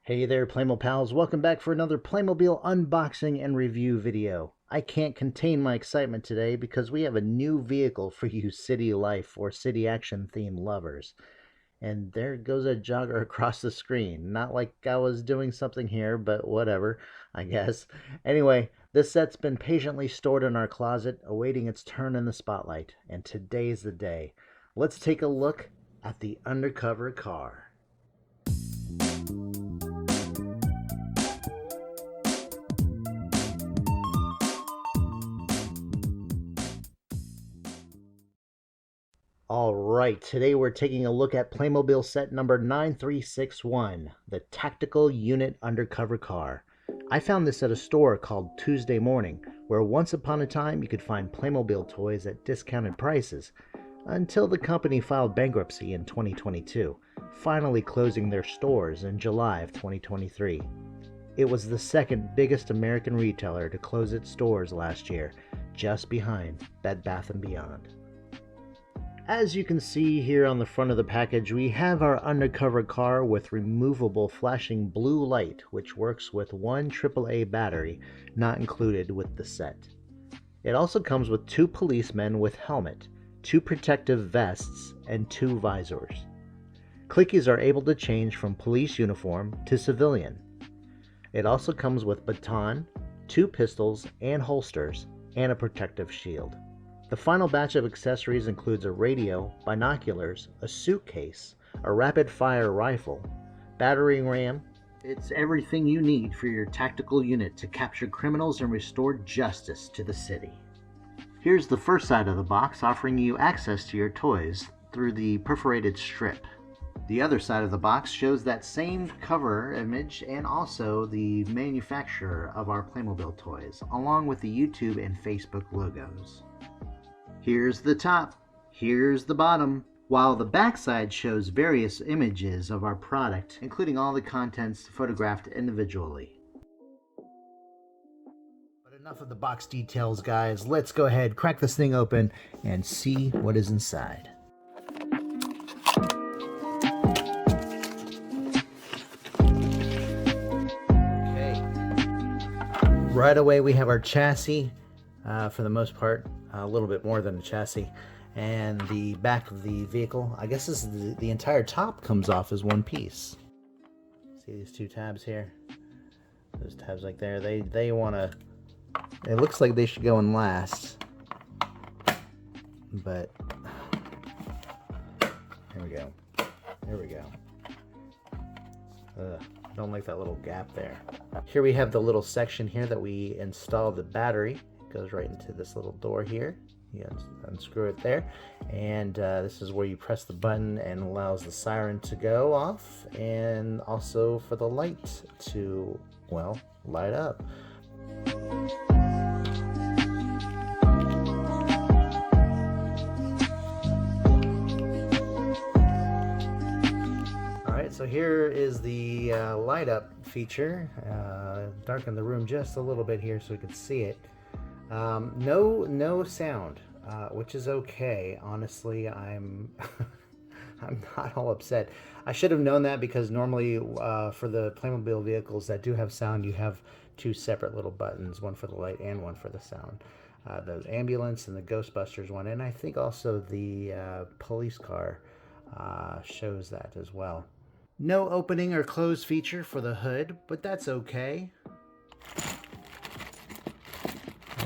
Hey there, Playmo pals. Welcome back for another Playmobil unboxing and review video. I can't contain my excitement today because we have a new vehicle for you city life or city action theme lovers. And there goes a jogger across the screen. Not like I was doing something here, but whatever, I guess. Anyway, this set's been patiently stored in our closet, awaiting its turn in the spotlight. And today's the day. Let's take a look at the Undercover car. All right, today we're taking a look at Playmobil set number 9361, the Tactical Unit Undercover Car. I found this at a store called Tuesday Morning, where once upon a time you could find Playmobil toys at discounted prices, until the company filed bankruptcy in 2022, finally closing their stores in July of 2023. It was the second biggest American retailer to close its stores last year, just behind Bed Bath & Beyond. As you can see here on the front of the package, we have our Undercover car with removable flashing blue light, which works with one AAA battery not included with the set. It also comes with two policemen with helmet, two protective vests, and two visors. Clickies are able to change from police uniform to civilian. It also comes with baton, two pistols and holsters, and a protective shield. The final batch of accessories includes a radio, binoculars, a suitcase, a rapid-fire rifle, battering ram. It's everything you need for your tactical unit to capture criminals and restore justice to the city. Here's the first side of the box, offering you access to your toys through the perforated strip. The other side of the box shows that same cover image and also the manufacturer of our Playmobil toys, along with the YouTube and Facebook logos. Here's the top, here's the bottom, while the backside shows various images of our product, including all the contents photographed individually. But enough of the box details, guys. Let's go ahead, crack this thing open, and see what is inside. Okay. Right away we have our chassis, for the most part. A little bit more than the chassis, and the back of the vehicle. I guess this is the entire top comes off as one piece. See these two tabs here? Those tabs like there, they want to, it looks like they should go in last, but here we go. Here we go. Don't like that little gap there. Here we have the little section here that we install the battery. Goes right into this little door here. You unscrew it there, and this is where you press the button and allows the siren to go off, and also for the light to, well, light up. Alright, so here is the light up feature. Darken the room just a little bit here so we can see it. No sound, which is okay. Honestly, I'm I'm not all upset. I should have known that because normally for the Playmobil vehicles that do have sound, you have two separate little buttons, one for the light and one for the sound. The ambulance and the Ghostbusters one, and I think also the police car shows that as well. No opening or close feature for the hood, but that's okay.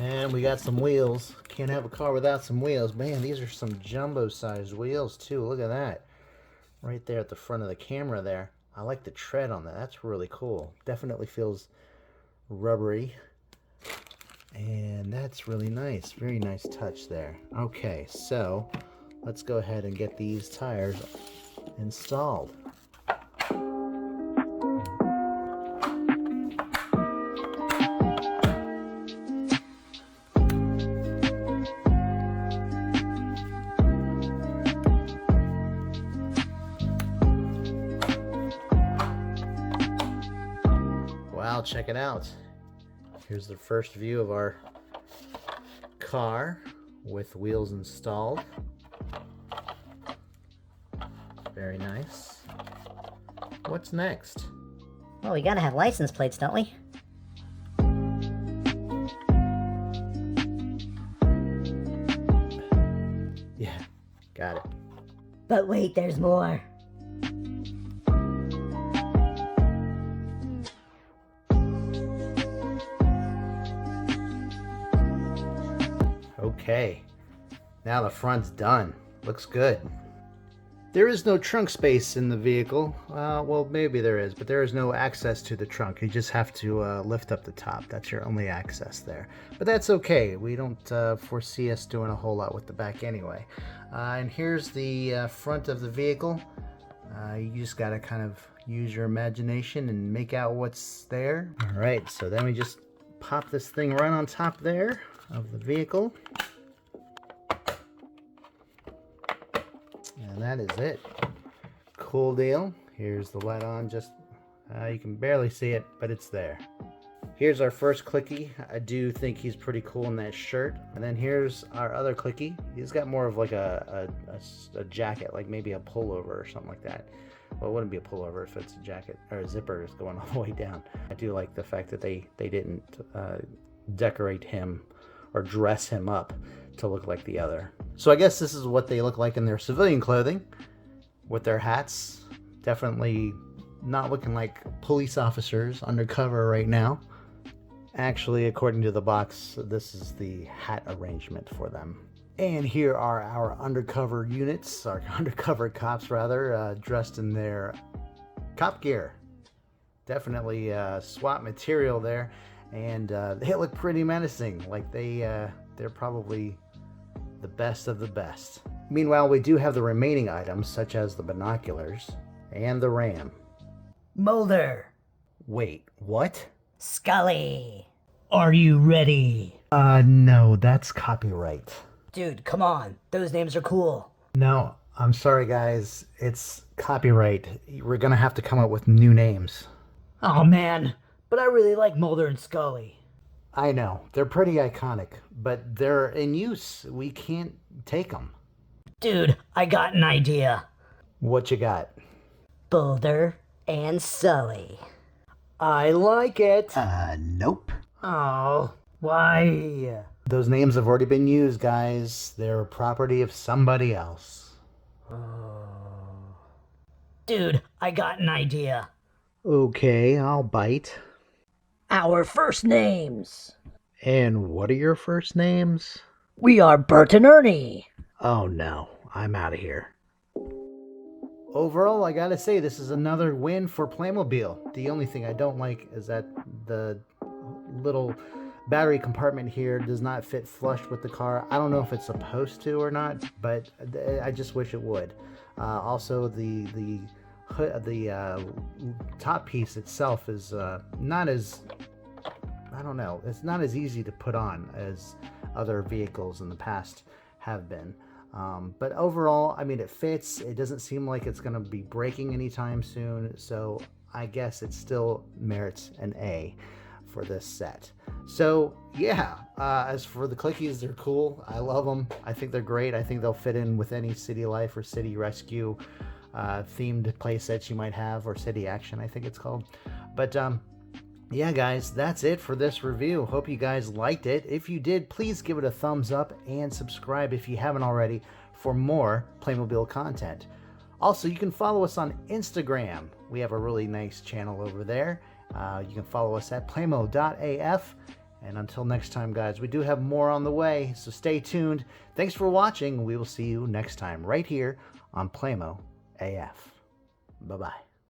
And we got some wheels. Can't have a car without some wheels. Man, these are some jumbo-sized wheels, too. Look at that. Right there at the front of the camera there. I like the tread on that. That's really cool. Definitely feels rubbery. And that's really nice. Very nice touch there. Okay, so let's go ahead and get these tires installed. Wow, check it out. Here's the first view of our car with wheels installed. Very nice. What's next? Well, we gotta have license plates, don't we? Yeah, got it. But wait, there's more. Okay, now the front's done. Looks good. There is no trunk space in the vehicle. Well, maybe there is, but there is no access to the trunk. You just have to lift up the top. That's your only access there. But that's okay. We don't foresee us doing a whole lot with the back anyway. And here's the front of the vehicle. You just got to kind of use your imagination and make out what's there. All right, so then we just pop this thing right on top there of the vehicle. And that is it. Cool deal. Here's the light on. Just you can barely see it, but it's there. Here's our first clicky. I do think he's pretty cool in that shirt. And then here's our other clicky. He's got more of like a jacket, like maybe a pullover or something like that. Well, it wouldn't be a pullover if it's a jacket or a zipper is going all the way down. I do like the fact that they didn't decorate him or dress him up to look like the other. So I guess this is what they look like in their civilian clothing with their hats. Definitely not looking like police officers undercover right now. Actually, according to the box, this is the hat arrangement for them. And here are our undercover units, our undercover cops rather, dressed in their cop gear. Definitely SWAT material there, and they look pretty menacing, like they're probably the best of the best. Meanwhile, we do have the remaining items, such as the binoculars and the ram. Mulder. Wait, what? Scully. Are you ready? No, that's copyright. Dude, come on. Those names are cool. No, I'm sorry guys, it's copyright. We're gonna have to come up with new names. Oh man, but I really like Mulder and Scully. I know, they're pretty iconic, but they're in use. We can't take them. Dude, I got an idea. What you got? Mulder and Sully. I like it. Nope. Oh, why? Those names have already been used, guys. They're property of somebody else. Dude, I got an idea. Okay, I'll bite. Our first names. And what are your first names? We are Bert and Ernie. Oh no, I'm out of here. Overall, I gotta say, this is another win for Playmobil. The only thing I don't like is that the little battery compartment here does not fit flush with the car. I don't know if it's supposed to or not, but I just wish it would. Also, the top piece itself is not as, I don't know, it's not as easy to put on as other vehicles in the past have been. But overall, I mean, it fits. It doesn't seem like it's going to be breaking anytime soon, so I guess it still merits an A for this set. So yeah, as for the clickies, they're cool. I love them. I think they're great. I think they'll fit in with any city life or city rescue themed play sets you might have, or city action, I think it's called. But yeah, guys, that's it for this review. Hope you guys liked it. If you did, please give it a thumbs up and subscribe if you haven't already for more Playmobil content. Also, you can follow us on Instagram. We have a really nice channel over there. You can follow us at playmo.af. And until next time, guys, we do have more on the way, so stay tuned. Thanks for watching. We will see you next time right here on Playmo AF. Bye-bye.